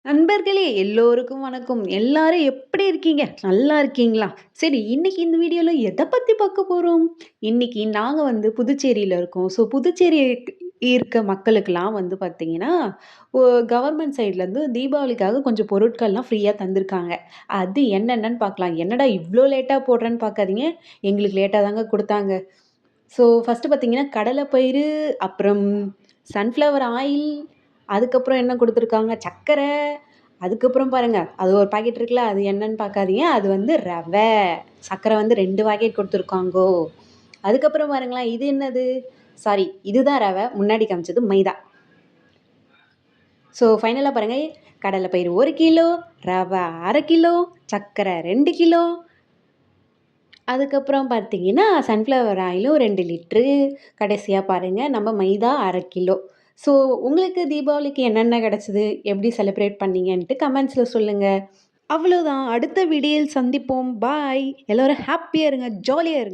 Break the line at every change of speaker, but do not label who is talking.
நண்பர்களே எல்லோருக்கும் வணக்கம். எல்லாரும் எப்படி இருக்கீங்க? நல்லா இருக்கீங்களா? சரி, இன்னைக்கு இந்த வீடியோல எத பத்தி பார்க்க போறோம்? இன்னைக்கு நாங்க புதுச்சேரியில இருக்கோம். புதுச்சேரி இருக்க மக்களுக்கெல்லாம் பார்த்தீங்கன்னா, ஒ கவர்மெண்ட் சைட்லேருந்து தீபாவளிக்காக கொஞ்சம் பொருட்கள்லாம் ஃப்ரீயா தந்திருக்காங்க. அது என்னென்னன்னு பார்க்கலாம். என்னடா இவ்ளோ லேட்டா போடுறேன்னு பார்க்காதீங்க. எங்களுக்கு லேட்டா தாங்க குடுத்தாங்க. ஃபர்ஸ்ட்டு பார்த்தீங்கன்னா, கடலை பயிறு, அப்புறம் சன்ஃப்ளவர் ஆயில், அதுக்கப்புறம் என்ன குடுத்துருக்காங்க, சர்க்கரை, அதுக்கப்புறம் பாருங்க, அது ஒரு பாக்கெட் இருக்குல்ல, அது என்னன்னு பார்க்காதீங்க. அது ரவை. சர்க்கரை 2 பாக்கெட் குடுத்துருக்காங்கோ. அதுக்கப்புறம் பாருங்களேன், இது என்னது? சாரி, இதுதான் ரவை. முன்னாடி காமிச்சது மைதா. ஃபைனலா பாருங்க, கடலை பயிறு 1 கிலோ, ரவை 1/2 கிலோ, சர்க்கரை 2 கிலோ, அதுக்கப்புறம் பார்த்தீங்கன்னா, சன்ஃப்ளவர் ஆயிலும் 2 லிட்டரு. கடைசியா பாருங்க, நம்ம மைதா 1/2 கிலோ. ஸோ உங்களுக்கு தீபாவளிக்கு என்னென்ன கிடைச்சது? எப்படி செலிப்ரேட் பண்ணீங்கன்ட்டு கமெண்ட்ஸ்ல சொல்லுங்க. அவ்வளோதான். அடுத்த வீடியோவில் சந்திப்போம். பாய். எல்லாரும் ஹேப்பியா இருங்க. ஜாலியா இருங்க.